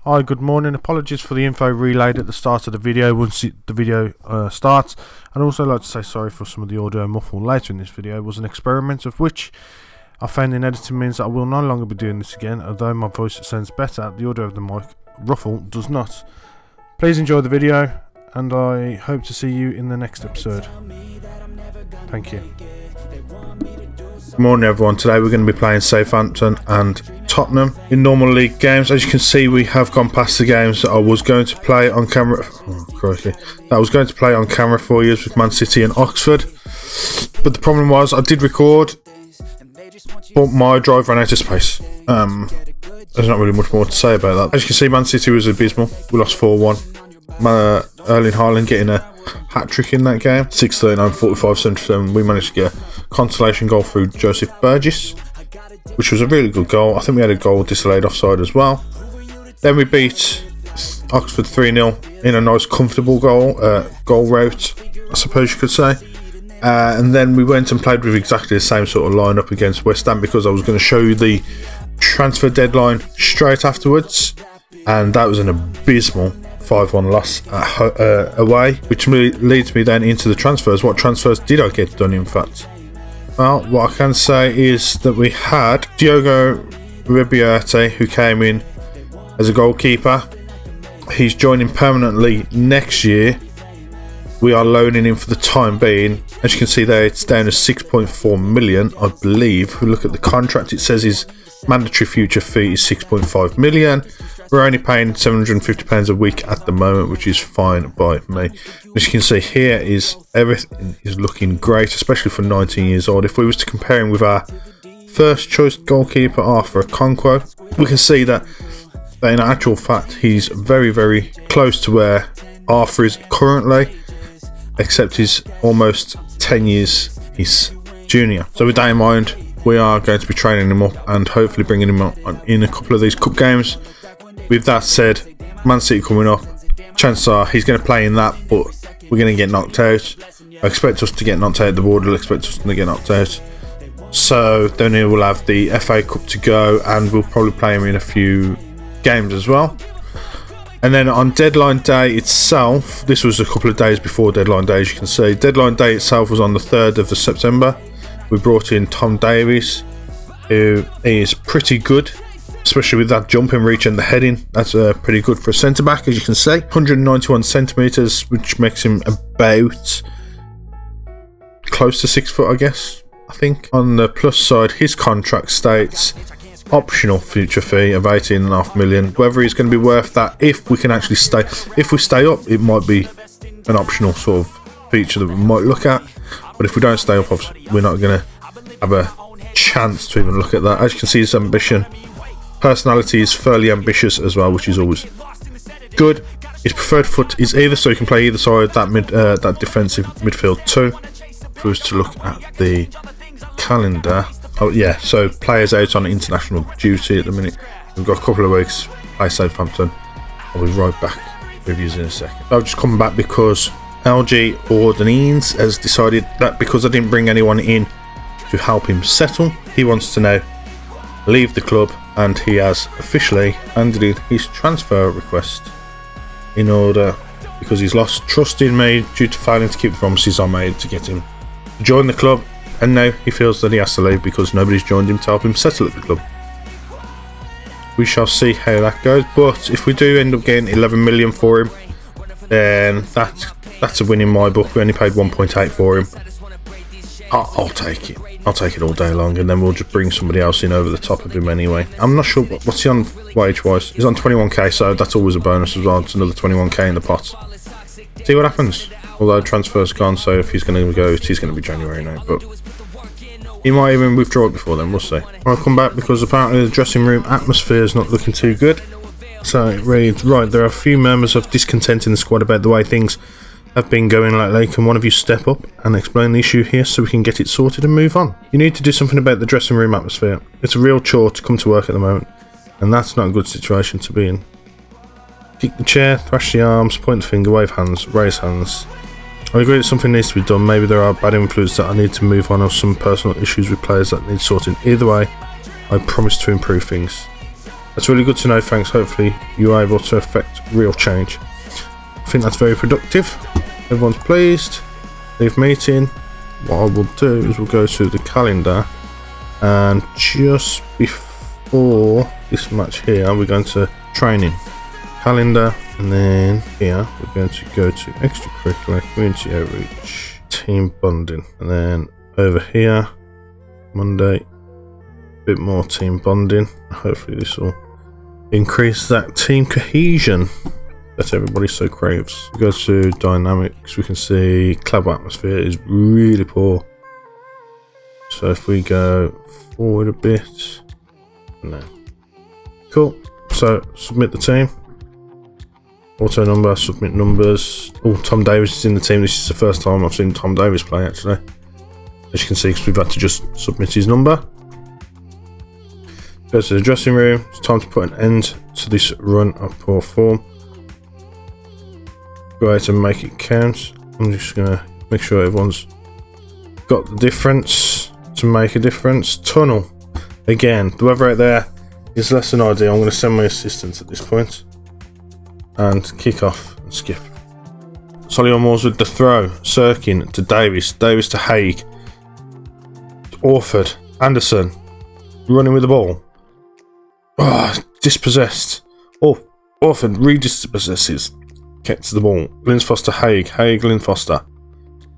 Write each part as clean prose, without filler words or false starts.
Hi, good morning. Apologies for the info relayed at the start of the video once the video starts. I'd also like to say sorry for some of the audio muffle later in this video. It was an experiment of which I found in editing means that I will no longer be doing this again. Although my voice sounds better, the audio of the mic ruffle does not. Please enjoy the video and I hope to see you in the next episode. Thank you. Good morning everyone. Today we're going to be playing Southampton and Tottenham in normal league games. As you can see, we have gone past the games that I was going to play on camera. That I was going to play on camera for you with Man City and Oxford. But the problem was I did record, but my drive ran out of space. There's not really much more to say about that. As you can see, Man City was abysmal. We lost 4-1. Erling Haaland getting a hat-trick in that game. 6-39, 45-77. We managed to get a consolation goal through Joseph Burgess, which was a really good goal. I think we had a goal disallowed offside as well. Then we beat Oxford 3-0 in a nice comfortable goal route, I suppose you could say. And then we went and played with exactly the same sort of lineup against West Ham because I was going to show you the transfer deadline straight afterwards, and that was an abysmal 5-1 loss away, which leads me then into the transfers. What transfers did I get done, in fact? Well, what I can say is that we had Diogo Ribierte, who came in as a goalkeeper. He's joining permanently next year. We are loaning him for the time being. As you can see there, it's down to 6.4 million, I believe. If we look at the contract, it says his mandatory future fee is 6.5 million. We're only paying £750 a week at the moment, which is fine by me. As you can see here, everything is looking great, especially for 19 years old. If we was to compare him with our first choice goalkeeper, Arthur Okonkwo, we can see that in actual fact he's very, very close to where Arthur is currently, except he's almost 10 years his junior. So with that in mind, we are going to be training him up and hopefully bringing him up in a couple of these cup games. With that said, Man City coming up, chances are he's going to play in that, but we're going to get knocked out. I expect us to get knocked out. The board will expect us to get knocked out. So then we will have the FA Cup to go, and we'll probably play him in a few games as well. And then on deadline day itself, this was a couple of days before deadline day, as you can see. Deadline day itself was on the 3rd of September. We brought in Tom Davies, who is pretty good, especially with that jumping reach and the heading. That's pretty good for a centre-back, as you can see. 191 centimetres, which makes him about close to 6 foot, I guess, I think. On the plus side, his contract states optional future fee of 18.5 million. Whether he's going to be worth that, if we can actually stay, if we stay up, it might be an optional sort of feature that we might look at. But if we don't stay up, obviously, we're not going to have a chance to even look at that. As you can see, his ambition, personality is fairly ambitious as well, which is always good. His preferred foot is either, so he can play either side, that defensive midfield too. If we was to look at the calendar, oh yeah, so players out on international duty at the minute. We've got a couple of weeks, play Southampton. I'll be right back with you in a second. I've just come back because LG Ordenines has decided that because I didn't bring anyone in to help him settle, he wants to now leave the club, and he has officially handed in his transfer request in order, because he's lost trust in me due to failing to keep the promises I made to get him to join the club, and now he feels that he has to leave because nobody's joined him to help him settle at the club. We shall see how that goes, but if we do end up getting 11 million for him, then that's a win in my book. We only paid 1.8 for him. I'll take it. I'll take it all day long, and then we'll just bring somebody else in over the top of him anyway. I'm not sure what's he on wage-wise. He's on 21k, so that's always a bonus as well. It's another 21k in the pot. See what happens. Although transfer's gone, so if he's going to go, he's going to be January now. But he might even withdraw it before then. We'll see. I'll come back because apparently the dressing room atmosphere is not looking too good. So it reads, right, there are a few murmurs of discontent in the squad about the way things have been going lately. Can one of you step up and explain the issue here so we can get it sorted and move on? You need to do something about the dressing room atmosphere. It's a real chore to come to work at the moment, and that's not a good situation to be in. Kick the chair, thrash the arms, point the finger, wave hands, raise hands. I agree that something needs to be done. Maybe there are bad influences that I need to move on, or some personal issues with players that need sorting. Either way, I promise to improve things. That's really good to know, thanks. Hopefully you are able to affect real change. I think that's very productive. Everyone's pleased. Leave meeting. What I will do is we'll go to the calendar, and just before this match here, we're going to training. Calendar, and then here we're going to go to extracurricular, community outreach, team bonding, and then over here, Monday, a bit more team bonding. Hopefully this will increase that team cohesion that everybody so craves. We go to dynamics, we can see club atmosphere is really poor. So if we go forward a bit, no. Cool. So submit the team. Auto number, submit numbers. Oh, Tom Davis is in the team. This is the first time I've seen Tom Davis play, actually. As you can see, because we've had to just submit his number. Go to the dressing room. It's time to put an end to this run of poor form. Go ahead and make it count. I'm just going to make sure everyone's got the difference to make a difference. Tunnel. Again, the weather out there is less than ideal. I'm going to send my assistant at this point. And kick off and skip. Solihull Moors with the throw. Sirkin to Davis. Davis to Haig. Orford. Anderson. Running with the ball. Oh, dispossessed. Oh, Orford redispossesses. Gets the ball. Linfoster to Haig. Haig, Linfoster.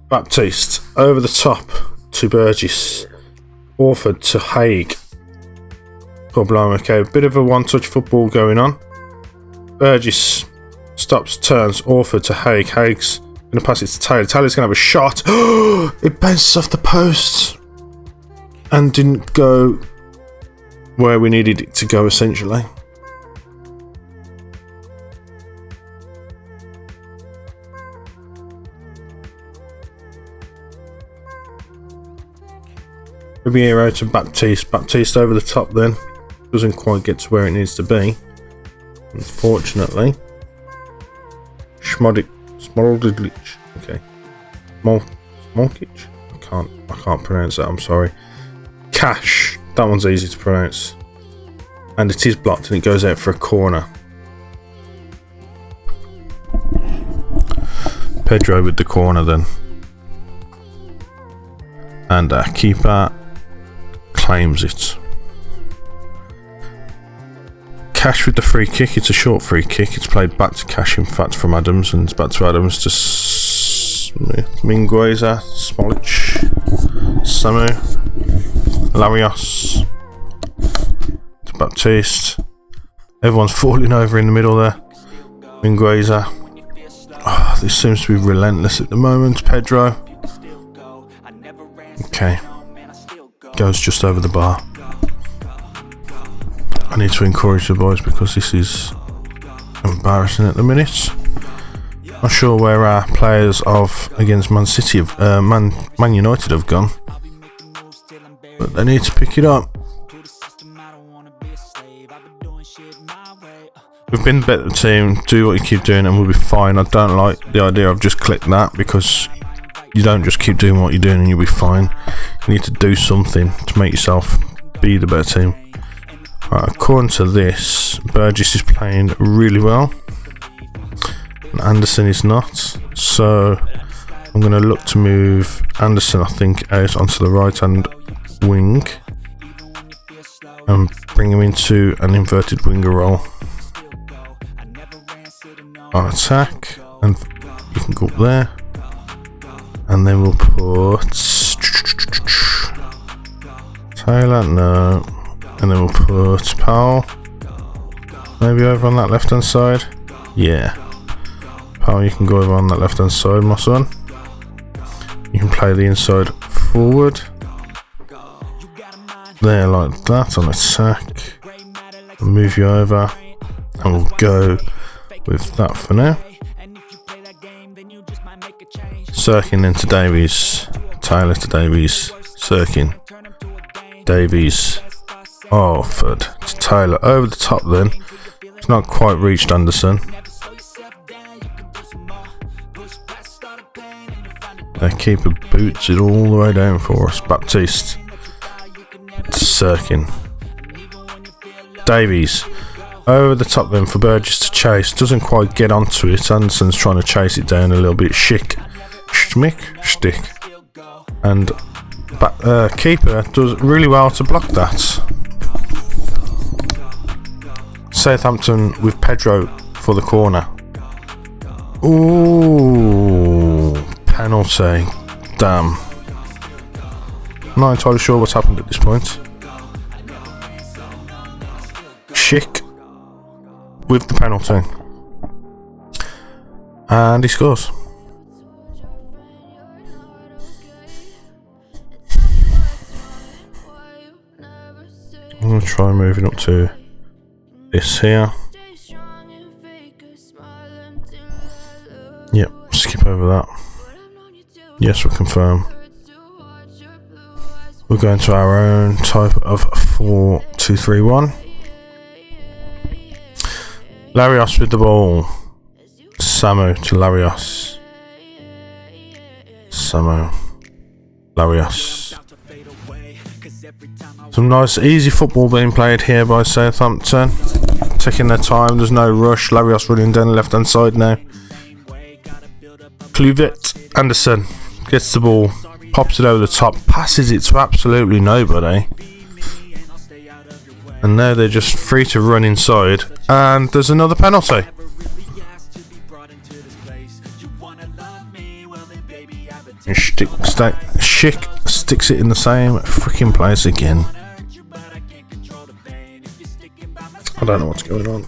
Baptiste. Over the top to Burgess. Orford to Haig. God blimey, okay. A bit of a one-touch football going on. Burgess stops, turns, Orford to Haig. Haig's going to pass it to Taylor. Taylor's going to have a shot. It bounces off the post and didn't go where we needed it to go, essentially. Ribeiro to Baptiste. Baptiste over the top then. Doesn't quite get to where it needs to be. Unfortunately, Smoldic. Okay, Smolkic. I can't pronounce that. I'm sorry. Cash. That one's easy to pronounce, and it is blocked, and it goes out for a corner. Pedro with the corner then, and our keeper claims it. Cash with the free kick. It's a short free kick. It's played back to Cash, in fact, from Adams, and it's back to Adams to Mingueza, Smolic, Samu, Larios to Baptiste. Everyone's falling over in the middle there. Mingueza. Oh, this seems to be relentless at the moment. Pedro. Okay. Goes just over the bar. I need to encourage the boys because this is embarrassing at the minute. Not sure where our players of against Man City have, Man United have gone, but they need to pick it up. We've been the better team. Do what you keep doing, and we'll be fine. I don't like the idea of just click that, because you don't just keep doing what you're doing and you'll be fine. You need to do something to make yourself be the better team. Right, according to this, Burgess is playing really well and Anderson is not, so I'm going to look to move Anderson, I think, out onto the right hand wing and bring him into an inverted winger role on attack, and you can go up there, and then we'll put Taylor, no. And then we'll put Powell maybe over on that left hand side. Yeah, Powell, you can go over on that left hand side, my son. You can play the inside forward there like that on attack. I'll move you over, and we'll go with that for now. Sirkin then to Davies. Taylor to Davies. Sirkin. Davies. Orford to Taylor. Over the top then. It's not quite reached Anderson. Their keeper boots it all the way down for us. Baptiste to Sirkin. Davies. Over the top then for Burgess to chase. Doesn't quite get onto it. Anderson's trying to chase it down a little bit. Stick. And keeper does really well to block that. Southampton with Pedro for the corner. Ooh, penalty. Damn. Not entirely sure what's happened at this point. Schick with the penalty. And he scores. I'm going to try moving up to this here. Yep, skip over that. Yes, we'll confirm. We're going to our own type of 4-2-3-1. Larios with the ball. Samu to Larios. Samu. Larios. Some nice easy football being played here by Southampton. Taking their time, there's no rush. Larios running down the left hand side now. Kluivert, Anderson gets the ball, pops it over the top, passes it to absolutely nobody. And now they're just free to run inside. And there's another penalty. Schick sticks it in the same freaking place again. I don't know what's going on.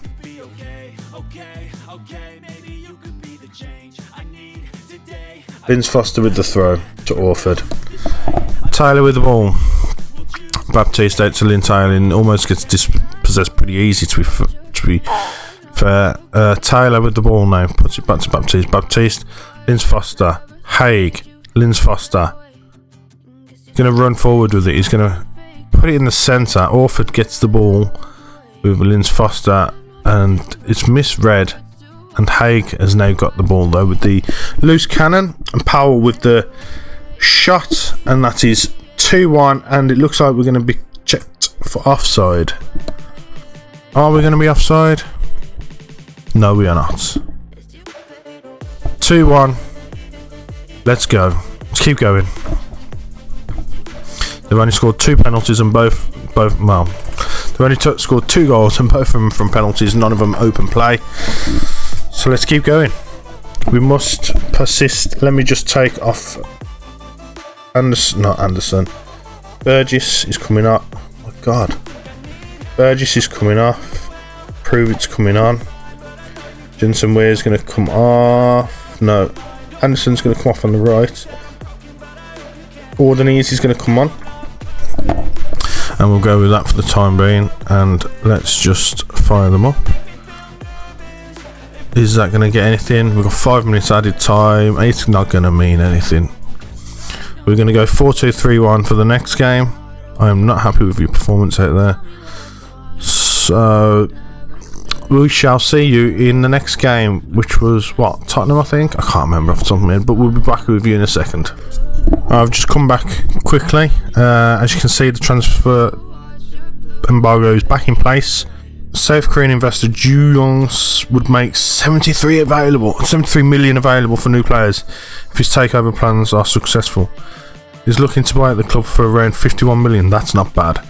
Vince Foster with the throw to Orford. Taylor with the ball. Baptiste out to Lynn Taylor and almost gets dispossessed pretty easy to be fair. Taylor with the ball now. Puts it back to Baptiste. Baptiste. Linz Foster. Haig. Linz Foster. He's going to run forward with it. He's going to put it in the centre. Orford gets the ball with Linz Foster and it's misread. And Haig has now got the ball though with the loose cannon, and Powell with the shot, and that is 2-1, and it looks like we're going to be checked for offside. Are we going to be offside? No, we are not. 2-1. Let's go. Let's keep going. They've only scored 2 penalties and both well, they've only scored 2 goals and both of them from penalties, none of them open play. So let's keep going. We must persist. Let me just take off Anderson. Burgess is coming up. Oh my god. Burgess is coming off. Prove it's coming on. Jensen Weir is going to come off. No. Anderson's going to come off on the right. Ordenese is going to come on. And we'll go with that for the time being. And let's just fire them up. Is that going to get anything? We've got 5 minutes added time. It's not going to mean anything. We're going to go 4-2-3-1 for the next game. I am not happy with your performance out there. So we shall see you in the next game, which was what, Tottenham, I think? I can't remember off the top of my head, but we'll be back with you in a second. I've just come back quickly. As you can see, the transfer embargo is back in place. South Korean investor Ju Yongs would make 73 million available for new players if his takeover plans are successful. He's looking to buy at the club for around 51 million. That's not bad.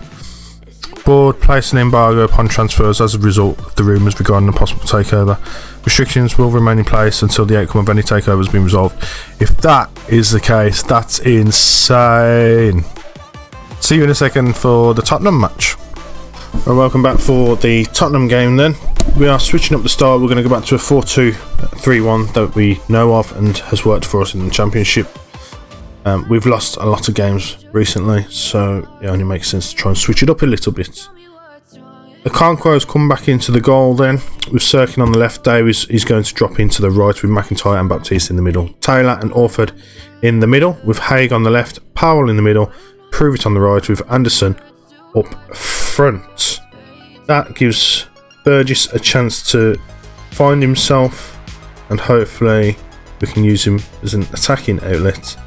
Board placed an embargo upon transfers as a result of the rumours regarding a possible takeover. Restrictions will remain in place until the outcome of any takeover has been resolved. If that is the case, that's insane. See you in a second for the Tottenham match. Well, welcome back for the Tottenham game then. We are switching up the style. We're going to go back to a 4-2-3-1 that we know of and has worked for us in the Championship. We've lost a lot of games recently, so it only makes sense to try and switch it up a little bit. The Okonkwo's come back into the goal then, with Sirkin on the left. Davies is going to drop into the right with McIntyre and Baptiste in the middle. Taylor and Orford in the middle, with Haig on the left, Powell in the middle, Pruvit on the right with Anderson up front. That gives Burgess a chance to find himself, and hopefully we can use him as an attacking outlet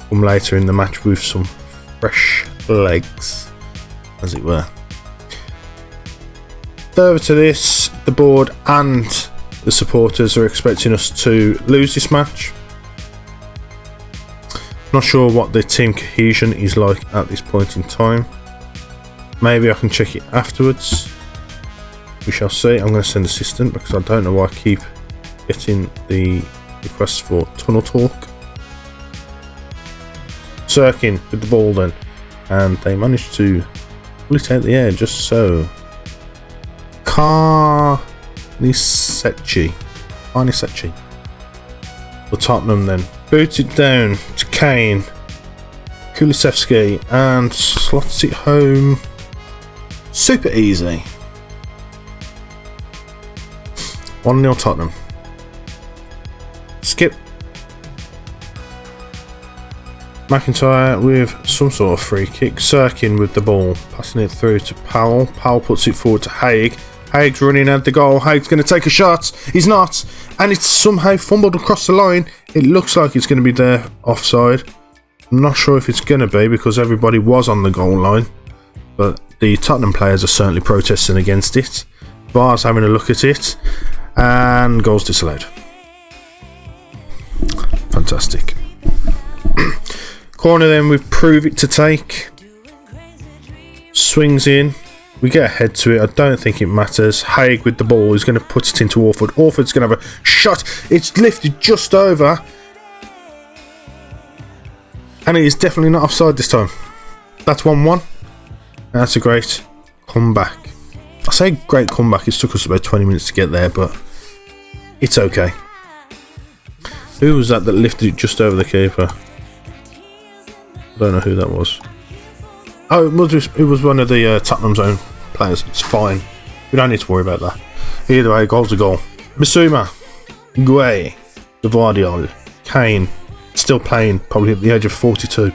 come later in the match with some fresh legs, as it were. Further to this, the board and the supporters are expecting us to lose this match. Not sure what the team cohesion is like at this point in time. Maybe I can check it afterwards. We shall see. I'm going to send assistant because I don't know why I keep getting the requests for tunnel talk. Sirkin with the ball then, and they managed to pull it out the air just so. Carnicetti for Tottenham then. Boots it down to Kane. Kulusevski and slots it home. Super easy. 1-0 Tottenham. Skip. McIntyre with some sort of free kick. Sirkin with the ball, passing it through to Powell. Powell puts it forward to Haig. Haig's running at the goal. Haig's going to take a shot. He's not. And it's somehow fumbled across the line. It looks like it's going to be there offside. I'm not sure if it's going to be because everybody was on the goal line. But the Tottenham players are certainly protesting against it. VAR's having a look at it. And goals disallowed. Fantastic. Corner then with Prove It to take. Swings in. We get a head to it. I don't think it matters. Haig with the ball is going to put it into Orford. Orford's going to have a shot. It's lifted just over. And it is definitely not offside this time. That's 1-1. That's a great comeback. I say great comeback. It took us about 20 minutes to get there, but it's okay. Who was that lifted it just over the keeper? I don't know who that was. Oh, it was one of the Tottenham's own players. It's fine. We don't need to worry about that. Either way, goal's a goal. Bissouma, Gueye, Gvardiol, Kane, still playing, probably at the age of 42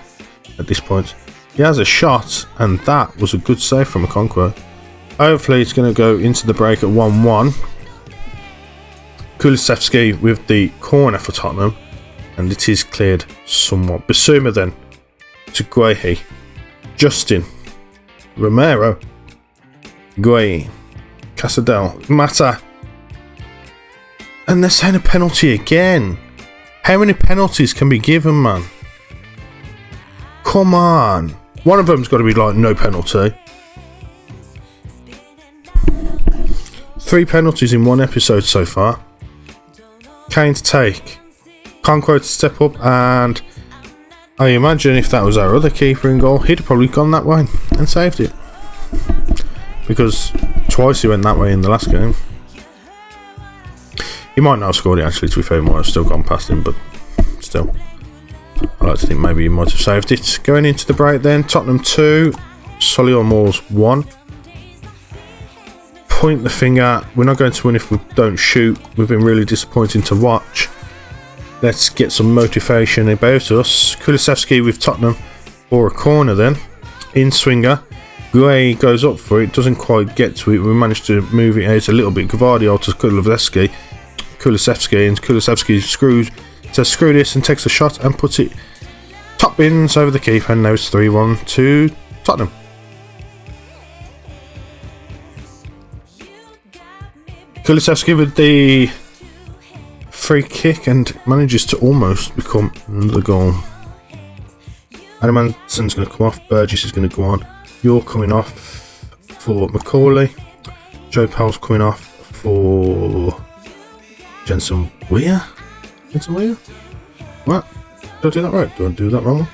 at this point. He has a shot, and that was a good save from Okonkwo. Hopefully, it's going to go into the break at 1-1. Kulusevski with the corner for Tottenham, and it is cleared somewhat. Bissouma then to Gueye. Justin, Romero, Gueye, Casadel, Mata, and they're saying a penalty again. How many penalties can be given, man? Come on. One of them's got to be like no penalty. 3 penalties in one episode so far. Kane to take. Conquo to step up, and I imagine if that was our other keeper in goal, he'd have probably gone that way and saved it. Because twice he went that way in the last game. He might not have scored it actually, to be fair, he might have still gone past him, but still. I like to think maybe he might have saved it. Going into the break then, Tottenham 2, Solihull 1. Point the finger, we're not going to win if we don't shoot. We've been really disappointing to watch. Let's get some motivation about us. Kulusevski with Tottenham for a corner then. In swinger. Gueye goes up for it. Doesn't quite get to it. We managed to move it out a little bit. Gvardiol to Kulusevski. And Kulusevski says screw this and takes a shot and puts it top bins over the keeper. And now it's 3-1 to Tottenham. Kulusevski with the free kick and manages to almost become the goal. Adamansson's going to come off. Burgess is going to go on. You're coming off for Macaulay. Joe Powell's coming off for Jensen Weir. What? Did I do that right? Do I do that wrong?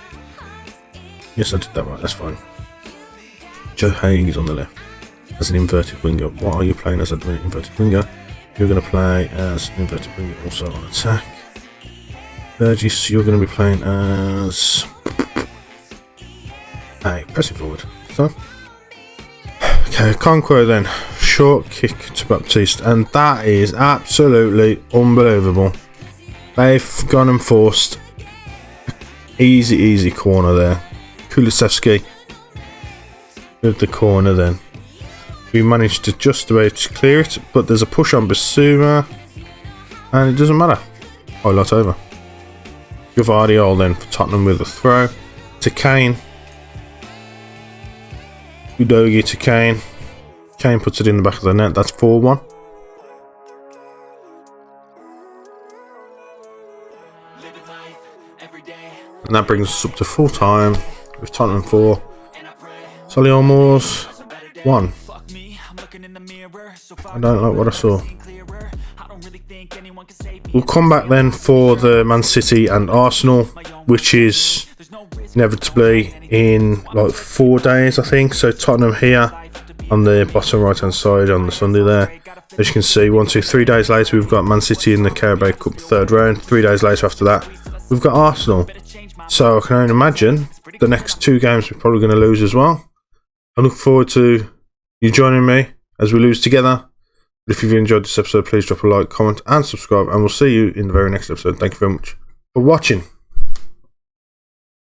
Yes, I did that right. That's fine. Joe Haig is on the left as an inverted winger. What are you playing as an inverted winger? You're going to play as an inverted winger also on attack. Burgess, you're going to be playing as a pressing forward. So, okay, Conquo then. Short kick to Baptiste, and that is absolutely unbelievable. They've gone and forced easy corner there. Kulusevski with the corner then. We managed to just about clear it, but there's a push on Bissouma, and it doesn't matter. Highlight over. Gvardiol then for Tottenham with a throw to Kane. Udogie to Kane. Kane puts it in the back of the net. That's 4-1. And that brings us up to full time with Tottenham 4, Solihull Moors 1. I don't like what I saw. We'll come back then for the Man City and Arsenal, which is inevitably in like 4 days, I think. So Tottenham here on the bottom right hand side on the Sunday there. As you can see, 1, 2, 3 days later we've got Man City in the Carabao Cup 3rd round. 3 days later after that we've got Arsenal. So I can only imagine the next 2 games we're probably going to lose as well. I look forward to you joining me as we lose together. But if you've enjoyed this episode, please drop a like, comment and subscribe, and we'll see you in the very next episode. Thank you very much for watching.